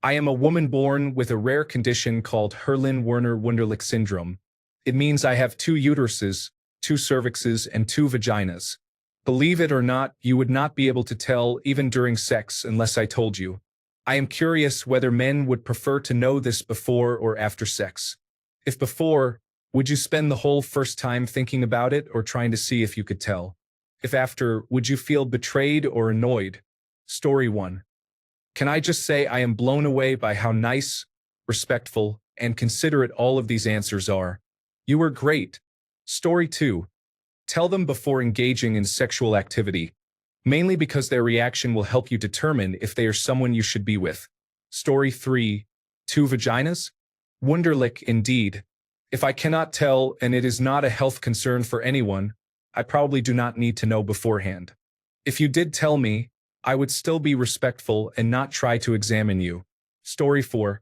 I am a woman born with a rare condition called Herrlin-Werner-Wunderlich syndrome. It means I have two uteruses, two cervixes, and two vaginas. Believe it or not, you would not be able to tell even during sex unless I told you. I am curious whether men would prefer to know this before or after sex. If before, would you spend the whole first time thinking about it or trying to see if you could tell? If after, would you feel betrayed or annoyed? Story 1. Can I just say I am blown away by how nice, respectful, and considerate all of these answers are. You were great. Story 2. Tell them before engaging in sexual activity, mainly because their reaction will help you determine if they are someone you should be with. Story 3. Two vaginas? Wunderlich indeed. If I cannot tell and it is not a health concern for anyone, I probably do not need to know beforehand. If you did tell me, I would still be respectful and not try to examine you. Story 4.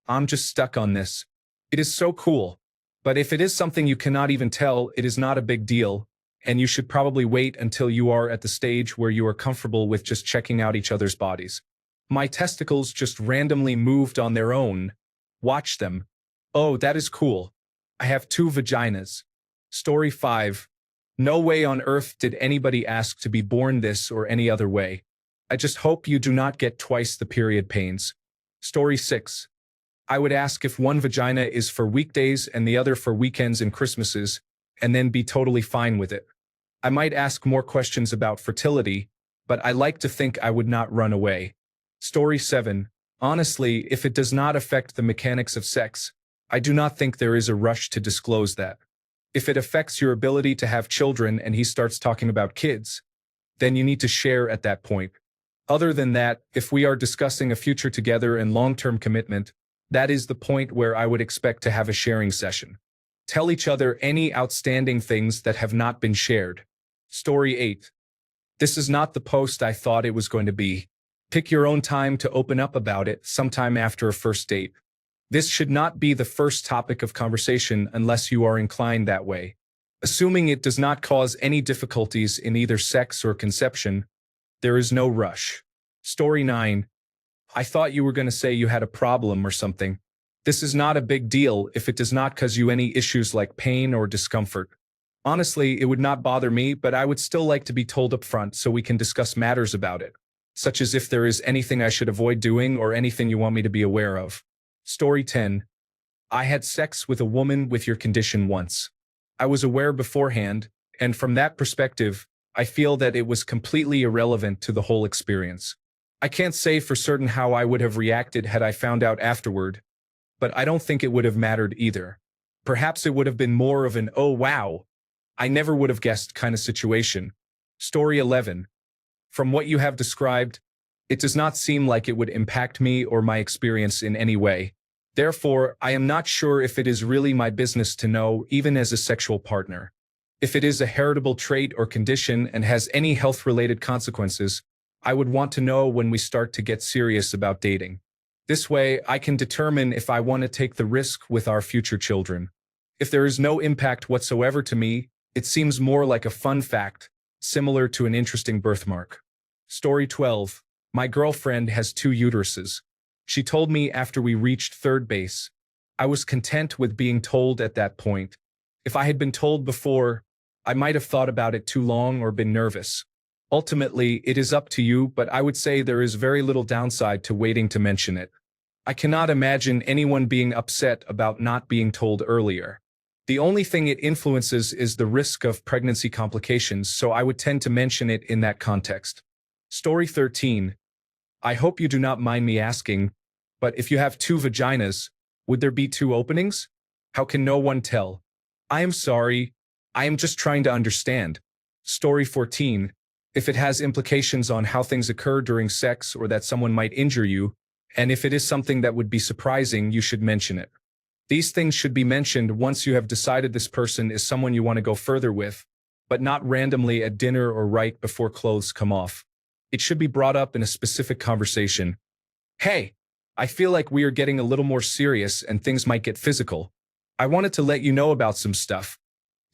I'm just stuck on this. It is so cool. But if it is something you cannot even tell, it is not a big deal, and you should probably wait until you are at the stage where you are comfortable with just checking out each other's bodies. My testicles just randomly moved on their own. Watch them. Oh, that is cool. I have two vaginas. Story 5. No way on earth did anybody ask to be born this or any other way. I just hope you do not get twice the period pains. Story 6. I would ask if one vagina is for weekdays and the other for weekends and Christmases, and then be totally fine with it. I might ask more questions about fertility, but I like to think I would not run away. Story 7. Honestly, if it does not affect the mechanics of sex, I do not think there is a rush to disclose that. If it affects your ability to have children and he starts talking about kids, then you need to share at that point. Other than that, if we are discussing a future together and long-term commitment, that is the point where I would expect to have a sharing session. Tell each other any outstanding things that have not been shared. Story 8. This is not the post I thought it was going to be. Pick your own time to open up about it sometime after a first date. This should not be the first topic of conversation unless you are inclined that way. Assuming it does not cause any difficulties in either sex or conception, there is no rush. Story 9. I thought you were going to say you had a problem or something. This is not a big deal if it does not cause you any issues like pain or discomfort. Honestly, it would not bother me, but I would still like to be told up front so we can discuss matters about it, such as if there is anything I should avoid doing or anything you want me to be aware of. Story 10. I had sex with a woman with your condition once. I was aware beforehand, and from that perspective, I feel that it was completely irrelevant to the whole experience. I can't say for certain how I would have reacted had I found out afterward, but I don't think it would have mattered either. Perhaps it would have been more of an, oh wow, I never would have guessed kind of situation. Story 11. From what you have described, it does not seem like it would impact me or my experience in any way. Therefore, I am not sure if it is really my business to know, even as a sexual partner. If it is a heritable trait or condition and has any health-related consequences, I would want to know when we start to get serious about dating. This way, I can determine if I want to take the risk with our future children. If there is no impact whatsoever to me, it seems more like a fun fact, similar to an interesting birthmark. Story 12. My girlfriend has two uteruses. She told me after we reached third base. I was content with being told at that point. If I had been told before, I might have thought about it too long or been nervous. Ultimately, it is up to you, but I would say there is very little downside to waiting to mention it. I cannot imagine anyone being upset about not being told earlier. The only thing it influences is the risk of pregnancy complications, so I would tend to mention it in that context. Story 13. I hope you do not mind me asking, but if you have two vaginas, would there be two openings? How can no one tell? I am sorry. I am just trying to understand. Story 14. If it has implications on how things occur during sex or that someone might injure you, and if it is something that would be surprising, you should mention it. These things should be mentioned once you have decided this person is someone you want to go further with, but not randomly at dinner or right before clothes come off. It should be brought up in a specific conversation. Hey, I feel like we are getting a little more serious and things might get physical. I wanted to let you know about some stuff.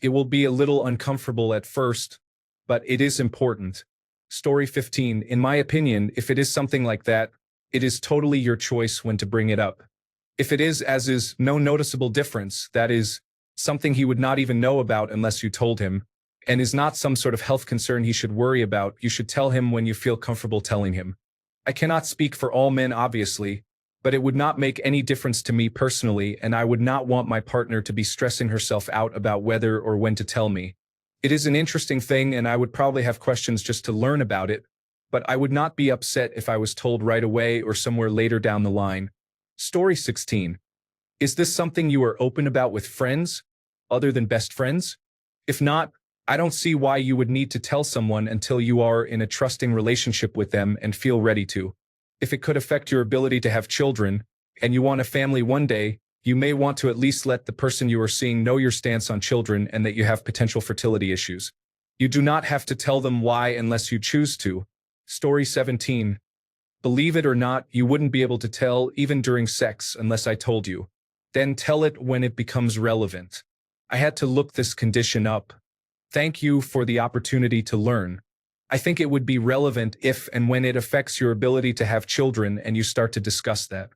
It will be a little uncomfortable at first, but it is important. Story 15. In my opinion, if it is something like that, It is totally your choice when to bring it up. If it is, as is, no noticeable difference, that is, something he would not even know about unless you told him, and is not some sort of health concern he should worry about, you should tell him when you feel comfortable telling him. I cannot speak for all men, obviously, but it would not make any difference to me personally, and I would not want my partner to be stressing herself out about whether or when to tell me. It is an interesting thing, and I would probably have questions just to learn about it, but I would not be upset if I was told right away or somewhere later down the line. Story 16. Is this something you are open about with friends, other than best friends? If not, I don't see why you would need to tell someone until you are in a trusting relationship with them and feel ready to. If it could affect your ability to have children, and you want a family one day, you may want to at least let the person you are seeing know your stance on children and that you have potential fertility issues. You do not have to tell them why unless you choose to. Story 17. Believe it or not, you wouldn't be able to tell even during sex unless I told you. Then tell it when it becomes relevant. I had to look this condition up. Thank you for the opportunity to learn. I think it would be relevant if and when it affects your ability to have children and you start to discuss that.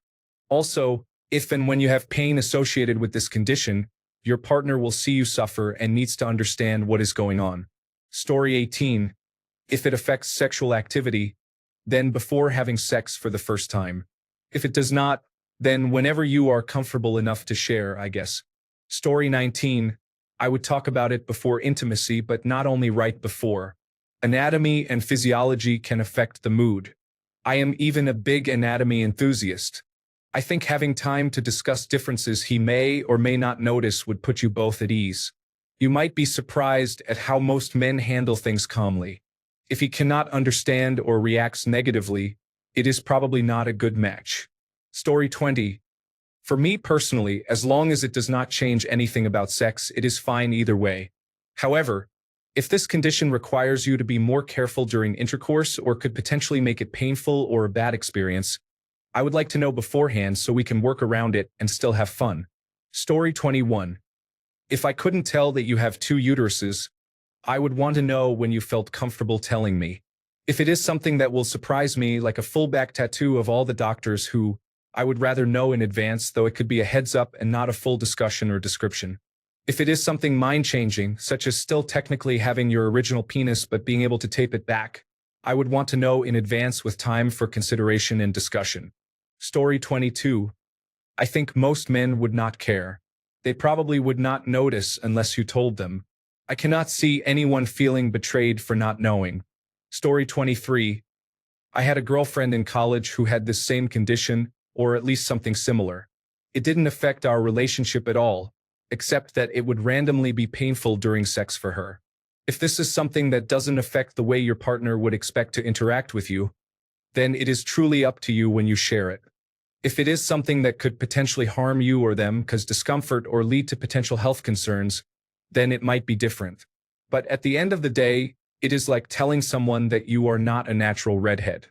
Also, if and when you have pain associated with this condition, your partner will see you suffer and needs to understand what is going on. Story 18. If it affects sexual activity, then before having sex for the first time. If it does not, then whenever you are comfortable enough to share, I guess. Story 19. I would talk about it before intimacy, but not only right before. Anatomy and physiology can affect the mood. I am even a big anatomy enthusiast. I think having time to discuss differences he may or may not notice would put you both at ease. You might be surprised at how most men handle things calmly. If he cannot understand or reacts negatively, it is probably not a good match. Story 20. For me personally, as long as it does not change anything about sex, it is fine either way. However, if this condition requires you to be more careful during intercourse or could potentially make it painful or a bad experience, I would like to know beforehand so we can work around it and still have fun. Story 21. If I couldn't tell that you have 2 uteruses, I would want to know when you felt comfortable telling me. If it is something that will surprise me, like a full back tattoo of all the doctors who, I would rather know in advance, though it could be a heads up and not a full discussion or description. If it is something mind-changing, such as still technically having your original penis but being able to tape it back, I would want to know in advance with time for consideration and discussion. Story 22. I think most men would not care. They probably would not notice unless you told them. I cannot see anyone feeling betrayed for not knowing. Story 23. I had a girlfriend in college who had this same condition, or at least something similar. It didn't affect our relationship at all, except that it would randomly be painful during sex for her. If this is something that doesn't affect the way your partner would expect to interact with you, then it is truly up to you when you share it. If it is something that could potentially harm you or them cause discomfort or lead to potential health concerns, then it might be different. But at the end of the day, it is like telling someone that you are not a natural redhead.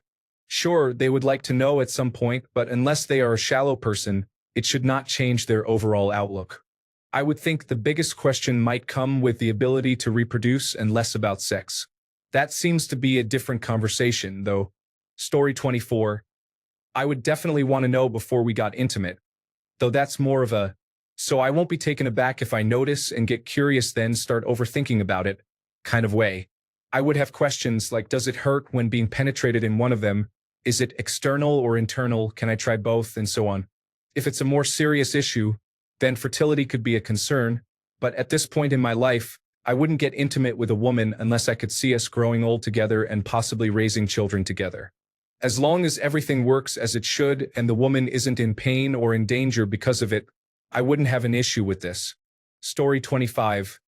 Sure, they would like to know at some point, but unless they are a shallow person, it should not change their overall outlook. I would think the biggest question might come with the ability to reproduce and less about sex. That seems to be a different conversation, though. Story 24. I would definitely want to know before we got intimate, though that's more of a, so I won't be taken aback if I notice and get curious then start overthinking about it, kind of way. I would have questions like, does it hurt when being penetrated in one of them? Is it external or internal? Can I try both? And so on. If it's a more serious issue, then fertility could be a concern, but at this point in my life, I wouldn't get intimate with a woman unless I could see us growing old together and possibly raising children together. As long as everything works as it should and the woman isn't in pain or in danger because of it, I wouldn't have an issue with this. Story 25.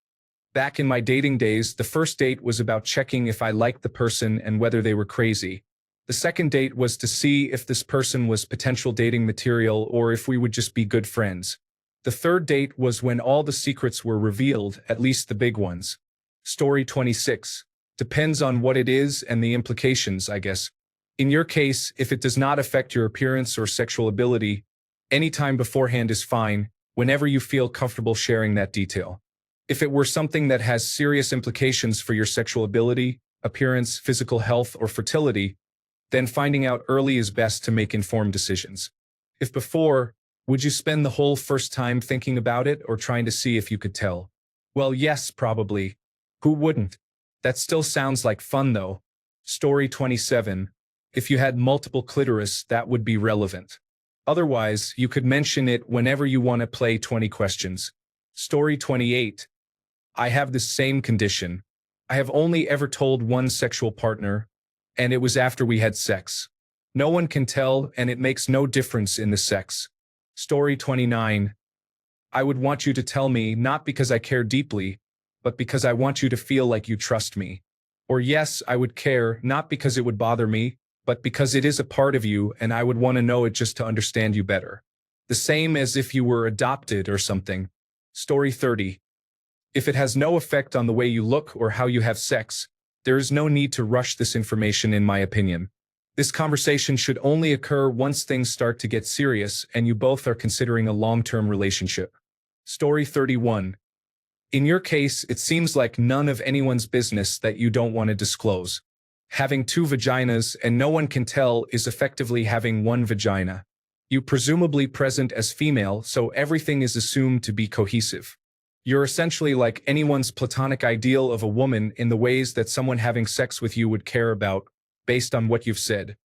Back in my dating days, the first date was about checking if I liked the person and whether they were crazy. The second date was to see if this person was potential dating material or if we would just be good friends. The third date was when all the secrets were revealed, at least the big ones. Story 26. Depends on what it is and the implications, I guess. In your case, if it does not affect your appearance or sexual ability, any time beforehand is fine, whenever you feel comfortable sharing that detail. If it were something that has serious implications for your sexual ability, appearance, physical health, or fertility, then finding out early is best to make informed decisions. If before, would you spend the whole first time thinking about it or trying to see if you could tell? Well, yes, probably. Who wouldn't? That still sounds like fun though. Story 27. If you had multiple clitoris, that would be relevant. Otherwise, you could mention it whenever you want to play 20 questions. Story 28. I have the same condition. I have only ever told one sexual partner, and it was after we had sex. No one can tell, and it makes no difference in the sex. Story 29. I would want you to tell me not because I care deeply, but because I want you to feel like you trust me. Or yes, I would care, not because it would bother me, but because it is a part of you and I would want to know it just to understand you better. The same as if you were adopted or something. Story 30. If it has no effect on the way you look or how you have sex, there is no need to rush this information in my opinion. This conversation should only occur once things start to get serious and you both are considering a long-term relationship. Story 31. In your case, it seems like none of anyone's business that you don't want to disclose. Having two vaginas and no one can tell is effectively having one vagina. You presumably present as female, so everything is assumed to be cohesive. You're essentially like anyone's platonic ideal of a woman in the ways that someone having sex with you would care about, based on what you've said.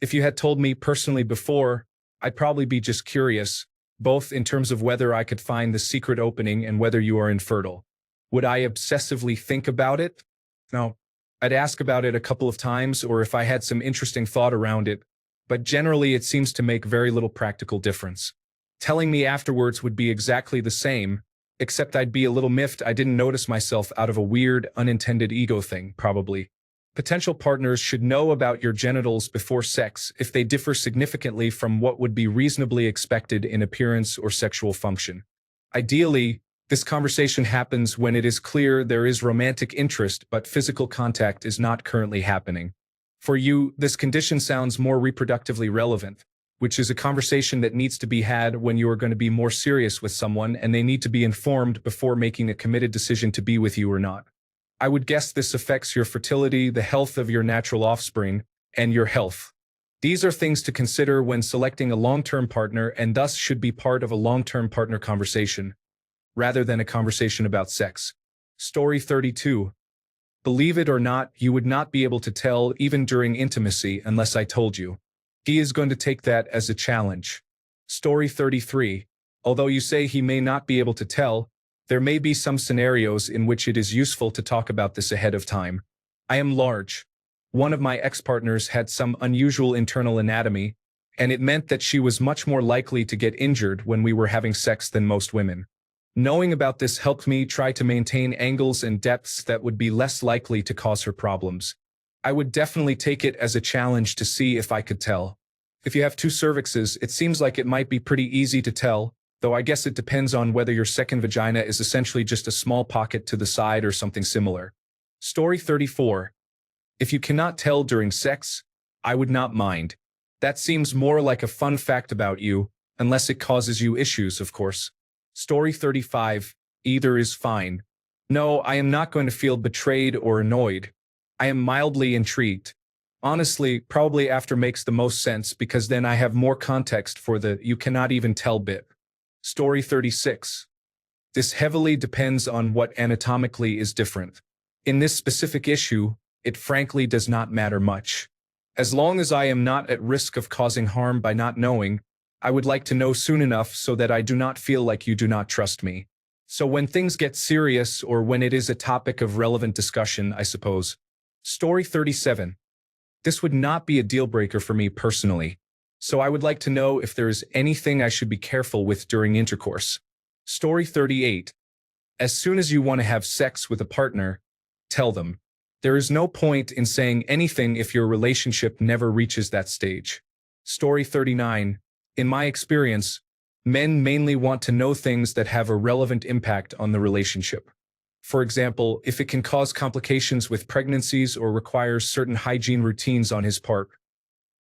If you had told me personally before, I'd probably be just curious, both in terms of whether I could find the secret opening and whether you are infertile. Would I obsessively think about it? No. I'd ask about it a couple of times or if I had some interesting thought around it, but generally it seems to make very little practical difference. Telling me afterwards would be exactly the same, except I'd be a little miffed I didn't notice myself out of a weird, unintended ego thing, probably. Potential partners should know about your genitals before sex if they differ significantly from what would be reasonably expected in appearance or sexual function. Ideally, this conversation happens when it is clear there is romantic interest but physical contact is not currently happening. For you, this condition sounds more reproductively relevant, which is a conversation that needs to be had when you are going to be more serious with someone and they need to be informed before making a committed decision to be with you or not. I would guess this affects your fertility, the health of your natural offspring, and your health. These are things to consider when selecting a long-term partner and thus should be part of a long-term partner conversation, rather than a conversation about sex. Story 32. Believe it or not, you would not be able to tell even during intimacy unless I told you. He is going to take that as a challenge. Story 33. Although you say he may not be able to tell, there may be some scenarios in which it is useful to talk about this ahead of time. I am large. One of my ex-partners had some unusual internal anatomy, and it meant that she was much more likely to get injured when we were having sex than most women. Knowing about this helped me try to maintain angles and depths that would be less likely to cause her problems. I would definitely take it as a challenge to see if I could tell. If you have two cervixes, it seems like it might be pretty easy to tell, though I guess it depends on whether your second vagina is essentially just a small pocket to the side or something similar. Story 34. If you cannot tell during sex, I would not mind. That seems more like a fun fact about you, unless it causes you issues, of course. Story 35. Either is fine. No, I am not going to feel betrayed or annoyed. I am mildly intrigued. Honestly, probably after makes the most sense because then I have more context for the you cannot even tell bit. Story 36. This heavily depends on what anatomically is different. In this specific issue, it frankly does not matter much. As long as I am not at risk of causing harm by not knowing, I would like to know soon enough so that I do not feel like you do not trust me. So when things get serious or when it is a topic of relevant discussion, I suppose. Story 37. This would not be a deal breaker for me personally. So I would like to know if there is anything I should be careful with during intercourse. Story 38. As soon as you want to have sex with a partner, tell them. There is no point in saying anything if your relationship never reaches that stage. Story 39. In my experience, men mainly want to know things that have a relevant impact on the relationship. For example, if it can cause complications with pregnancies or requires certain hygiene routines on his part.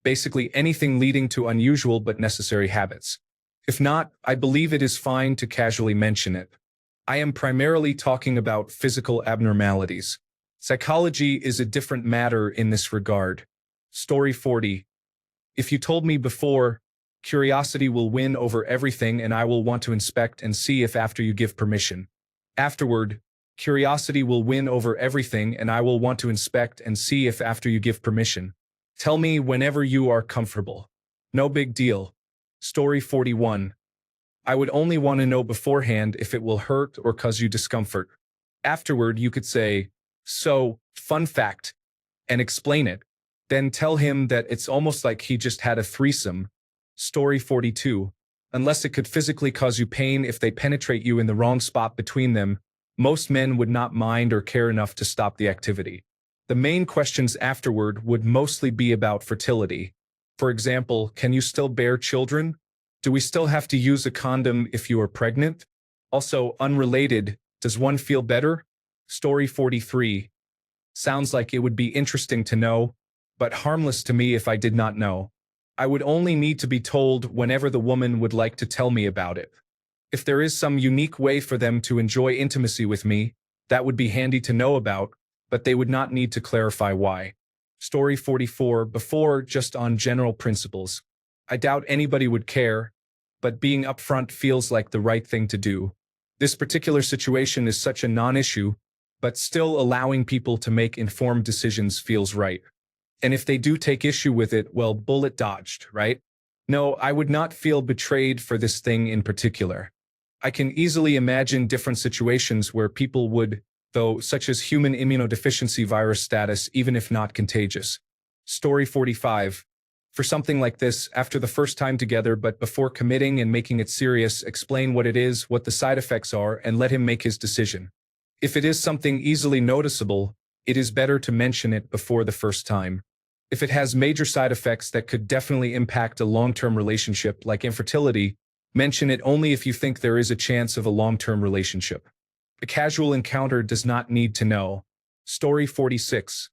Basically anything leading to unusual but necessary habits. If not, I believe it is fine to casually mention it. I am primarily talking about physical abnormalities. Psychology is a different matter in this regard. Story 40. If you told me before, curiosity will win over everything and I will want to inspect and see if after you give permission. Afterward, curiosity will win over everything and I will want to inspect and see if after you give permission. Tell me whenever you are comfortable. No big deal. Story 41. I would only want to know beforehand if it will hurt or cause you discomfort. Afterward, you could say, so, fun fact, and explain it. Then tell him that it's almost like he just had a threesome. Story 42. Unless it could physically cause you pain if they penetrate you in the wrong spot between them, most men would not mind or care enough to stop the activity. The main questions afterward would mostly be about fertility. For example, can you still bear children? Do we still have to use a condom if you are pregnant? Also, unrelated, does one feel better? Story 43. Sounds like it would be interesting to know, but harmless to me if I did not know. I would only need to be told whenever the woman would like to tell me about it. If there is some unique way for them to enjoy intimacy with me, that would be handy to know about, but they would not need to clarify why. Story 44. Before, just on general principles. I doubt anybody would care, but being upfront feels like the right thing to do. This particular situation is such a non-issue, but still allowing people to make informed decisions feels right. And if they do take issue with it, well, bullet dodged, right? No, I would not feel betrayed for this thing in particular. I can easily imagine different situations where people would, though, such as human immunodeficiency virus status, even if not contagious. Story 45. For something like this, after the first time together but before committing and making it serious, explain what it is, what the side effects are, and let him make his decision. If it is something easily noticeable, it is better to mention it before the first time. If it has major side effects that could definitely impact a long-term relationship, like infertility, mention it only if you think there is a chance of a long-term relationship. A casual encounter does not need to know. Story 46.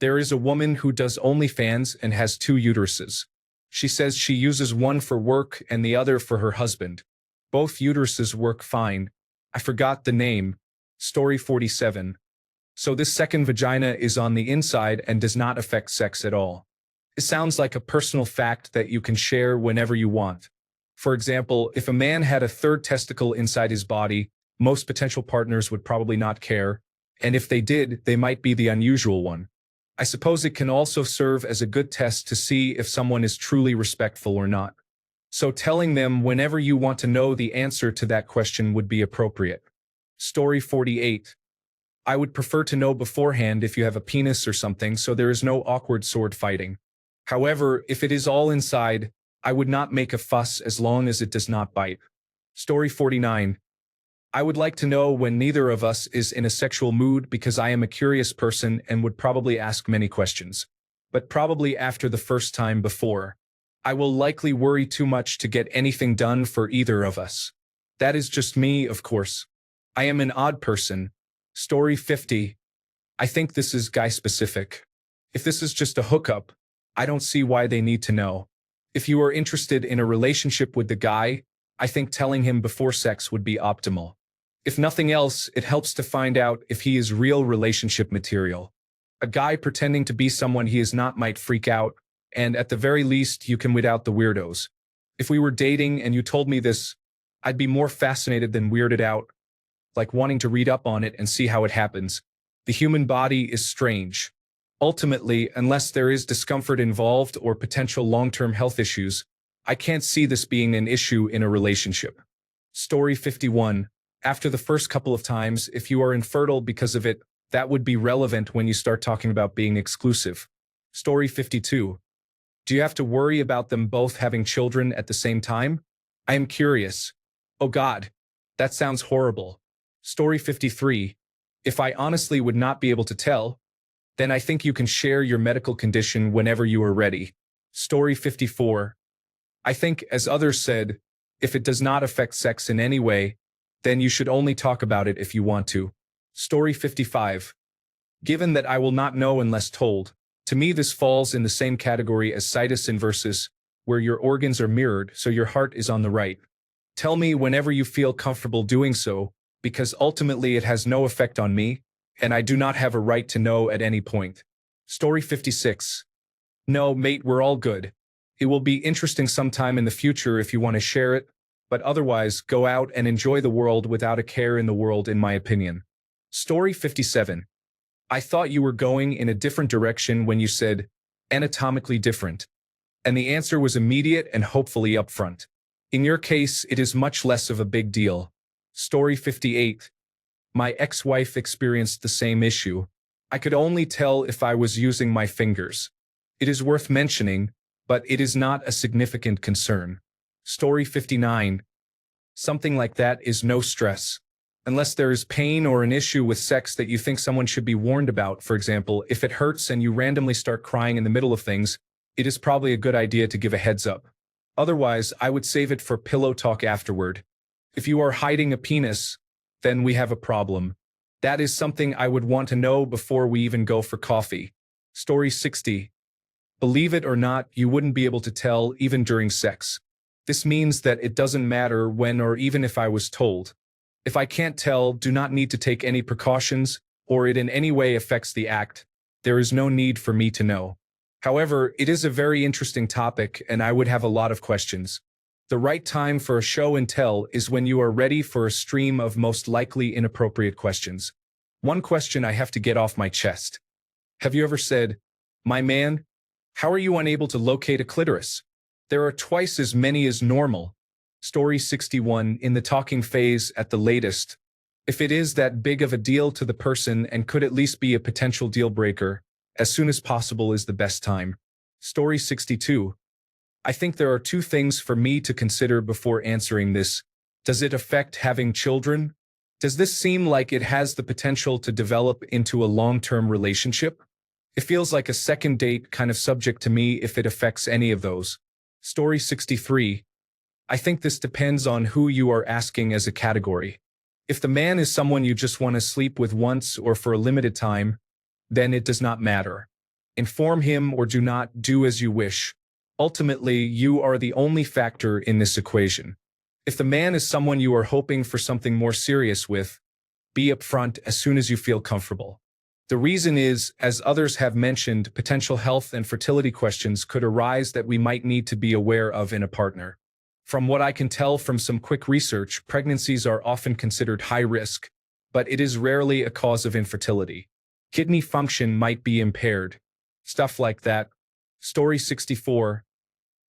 There is a woman who does OnlyFans and has 2 uteruses. She says she uses one for work and the other for her husband. Both uteruses work fine. I forgot the name. Story 47. So this second vagina is on the inside and does not affect sex at all. It sounds like a personal fact that you can share whenever you want. For example, if a man had a third testicle inside his body, most potential partners would probably not care, and if they did, they might be the unusual one. I suppose it can also serve as a good test to see if someone is truly respectful or not. So telling them whenever you want to know the answer to that question would be appropriate. Story 48. I would prefer to know beforehand if you have a penis or something so there is no awkward sword fighting. However, if it is all inside, I would not make a fuss as long as it does not bite. Story 49. I would like to know when neither of us is in a sexual mood because I am a curious person and would probably ask many questions. But probably after the first time before. I will likely worry too much to get anything done for either of us. That is just me, of course. I am an odd person. Story 50. I think this is guy-specific. If this is just a hookup, I don't see why they need to know. If you are interested in a relationship with the guy, I think telling him before sex would be optimal. If nothing else, it helps to find out if he is real relationship material. A guy pretending to be someone he is not might freak out, and at the very least, you can weed out the weirdos. If we were dating and you told me this, I'd be more fascinated than weirded out, like wanting to read up on it and see how it happens. The human body is strange. Ultimately, unless there is discomfort involved or potential long-term health issues, I can't see this being an issue in a relationship. Story 51. After the first couple of times, if you are infertile because of it, that would be relevant when you start talking about being exclusive. Story 52. Do you have to worry about them both having children at the same time? I am curious. Oh God, that sounds horrible. Story 53. If I honestly would not be able to tell, then I think you can share your medical condition whenever you are ready. Story 54. I think, as others said, if it does not affect sex in any way, then you should only talk about it if you want to. Story 55. Given that I will not know unless told, to me this falls in the same category as situs inversus, where your organs are mirrored so your heart is on the right. Tell me whenever you feel comfortable doing so, because ultimately it has no effect on me, and I do not have a right to know at any point. Story 56. No, mate, we're all good. It will be interesting sometime in the future if you want to share it, but otherwise, go out and enjoy the world without a care in the world, in my opinion. Story 57. I thought you were going in a different direction when you said, anatomically different. And the answer was immediate and hopefully upfront. In your case, it is much less of a big deal. Story 58. My ex-wife experienced the same issue. I could only tell if I was using my fingers. It is worth mentioning, but it is not a significant concern. Story 59. Something like that is no stress. Unless there is pain or an issue with sex that you think someone should be warned about, for example, if it hurts and you randomly start crying in the middle of things, it is probably a good idea to give a heads up. Otherwise, I would save it for pillow talk afterward. If you are hiding a penis, then we have a problem. That is something I would want to know before we even go for coffee. Story 60. Believe it or not, you wouldn't be able to tell even during sex. This means that it doesn't matter when or even if I was told. If I can't tell, do not need to take any precautions, or it in any way affects the act. There is no need for me to know. However, it is a very interesting topic, and I would have a lot of questions. The right time for a show and tell is when you are ready for a stream of most likely inappropriate questions. One question I have to get off my chest. Have you ever said, "My man, how are you unable to locate a clitoris? There are twice as many as normal." Story 61. In the talking phase at the latest. If it is that big of a deal to the person and could at least be a potential deal breaker, as soon as possible is the best time. Story 62. I think there are two things for me to consider before answering this. Does it affect having children? Does this seem like it has the potential to develop into a long-term relationship? It feels like a second date kind of subject to me if it affects any of those. Story 63. I think this depends on who you are asking as a category. If the man is someone you just want to sleep with once or for a limited time, then it does not matter. Inform him or do not, do as you wish. Ultimately, you are the only factor in this equation. If the man is someone you are hoping for something more serious with, be upfront as soon as you feel comfortable. The reason is, as others have mentioned, potential health and fertility questions could arise that we might need to be aware of in a partner. From what I can tell from some quick research, pregnancies are often considered high risk, but it is rarely a cause of infertility. Kidney function might be impaired. Stuff like that. Story 64.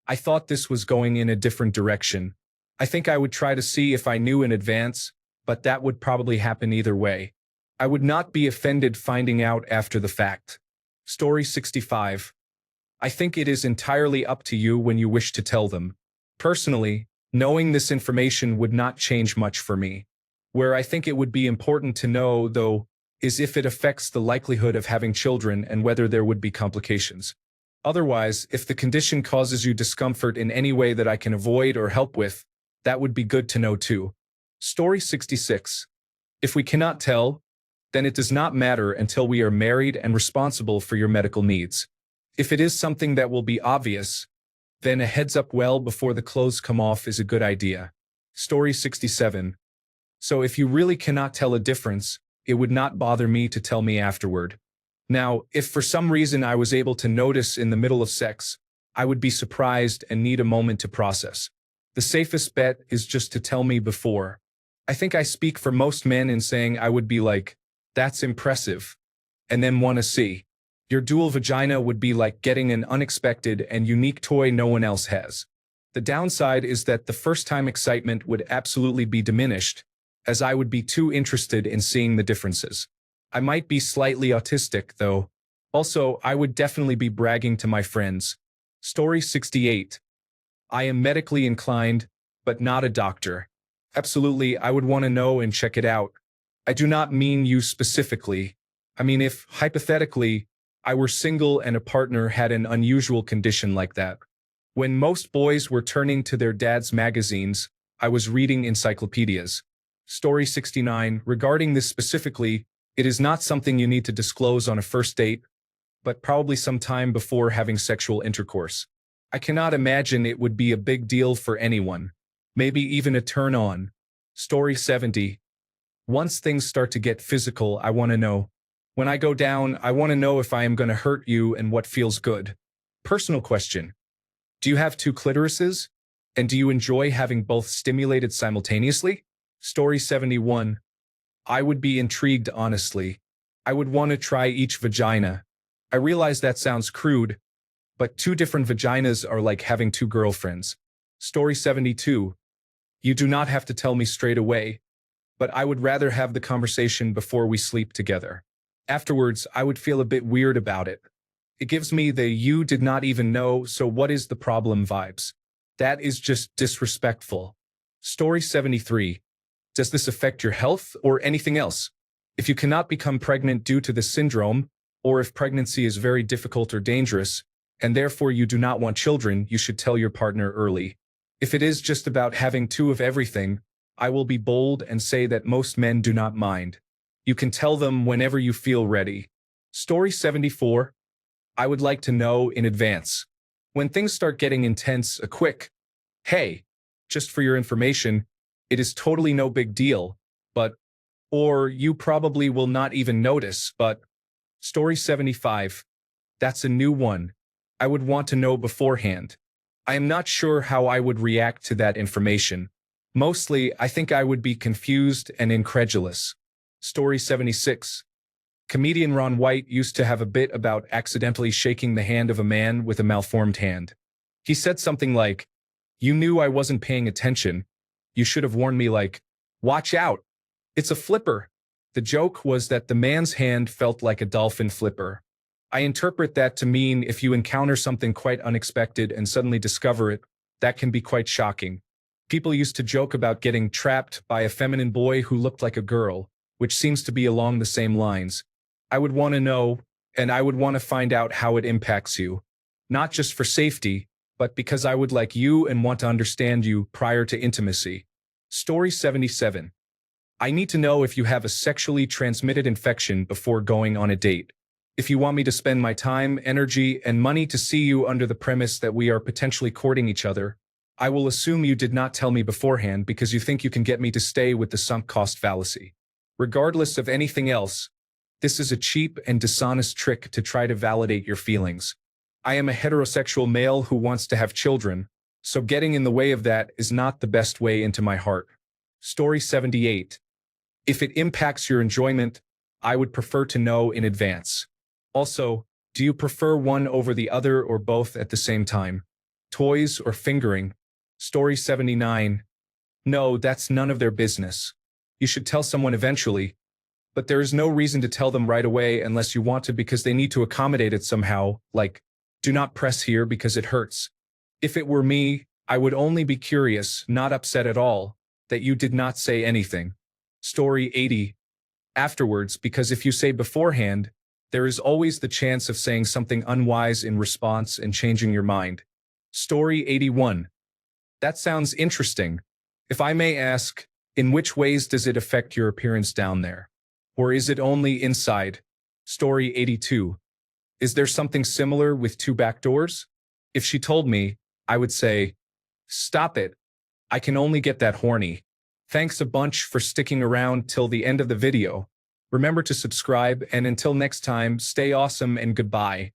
I thought this was going in a different direction. I think I would try to see if I knew in advance, but that would probably happen either way. I would not be offended finding out after the fact. Story 65. I think it is entirely up to you when you wish to tell them. Personally, knowing this information would not change much for me. Where I think it would be important to know, though, is if it affects the likelihood of having children and whether there would be complications. Otherwise, if the condition causes you discomfort in any way that I can avoid or help with, that would be good to know too. Story 66. If we cannot tell, then it does not matter until we are married and responsible for your medical needs. If it is something that will be obvious, then a heads up well before the clothes come off is a good idea. Story 67. So if you really cannot tell a difference, it would not bother me to tell me afterward. Now, if for some reason I was able to notice in the middle of sex, I would be surprised and need a moment to process. The safest bet is just to tell me before. I think I speak for most men in saying I would be like, "That's impressive," and then want to see. Your dual vagina would be like getting an unexpected and unique toy no one else has. The downside is that the first-time excitement would absolutely be diminished, as I would be too interested in seeing the differences. I might be slightly autistic, though. Also, I would definitely be bragging to my friends. Story 68. I am medically inclined, but not a doctor. Absolutely, I would want to know and check it out. I do not mean you specifically. I mean if, hypothetically, I were single and a partner had an unusual condition like that. When most boys were turning to their dad's magazines, I was reading encyclopedias. Story 69. Regarding this specifically, it is not something you need to disclose on a first date, but probably some time before having sexual intercourse. I cannot imagine it would be a big deal for anyone. Maybe even a turn on. Story 70. Once things start to get physical, I want to know. When I go down, I want to know if I am going to hurt you and what feels good. Personal question. Do you have two clitorises? And do you enjoy having both stimulated simultaneously? Story 71. I would be intrigued, honestly. I would want to try each vagina. I realize that sounds crude, but two different vaginas are like having two girlfriends. Story 72. You do not have to tell me straight away, but I would rather have the conversation before we sleep together. Afterwards, I would feel a bit weird about it. It gives me the "you did not even know, so what is the problem" vibes. That is just disrespectful. Story 73. Does this affect your health or anything else? If you cannot become pregnant due to this syndrome, or if pregnancy is very difficult or dangerous, and therefore you do not want children, you should tell your partner early. If it is just about having two of everything, I will be bold and say that most men do not mind. You can tell them whenever you feel ready. Story 74. I would like to know in advance. When things start getting intense, a quick, "Hey, just for your information, it is totally no big deal, but," or "you probably will not even notice, but." Story 75. That's a new one. I would want to know beforehand. I am not sure how I would react to that information. Mostly, I think I would be confused and incredulous. Story 76. Comedian Ron White used to have a bit about accidentally shaking the hand of a man with a malformed hand. He said something like, "You knew I wasn't paying attention. You should have warned me, like, watch out. It's a flipper." The joke was that the man's hand felt like a dolphin flipper. I interpret that to mean if you encounter something quite unexpected and suddenly discover it, that can be quite shocking. People used to joke about getting trapped by a feminine boy who looked like a girl, which seems to be along the same lines. I would want to know, and I would want to find out how it impacts you. Not just for safety, but because I would like you and want to understand you prior to intimacy. Story 77. I need to know if you have a sexually transmitted infection before going on a date. If you want me to spend my time, energy, and money to see you under the premise that we are potentially courting each other, I will assume you did not tell me beforehand because you think you can get me to stay with the sunk cost fallacy. Regardless of anything else, this is a cheap and dishonest trick to try to validate your feelings. I am a heterosexual male who wants to have children, so getting in the way of that is not the best way into my heart. Story 78. If it impacts your enjoyment, I would prefer to know in advance. Also, do you prefer one over the other or both at the same time? Toys or fingering? Story 79. No, that's none of their business. You should tell someone eventually, but there is no reason to tell them right away unless you want to because they need to accommodate it somehow, like, do not press here because it hurts. If it were me, I would only be curious, not upset at all, that you did not say anything. Story 80. Afterwards, because if you say beforehand, there is always the chance of saying something unwise in response and changing your mind. Story 81. That sounds interesting. If I may ask, in which ways does it affect your appearance down there? Or is it only inside? Story 82. Is there something similar with two back doors? If she told me, I would say, stop it. I can only get that horny. Thanks a bunch for sticking around till the end of the video. Remember to subscribe, and until next time, stay awesome and goodbye.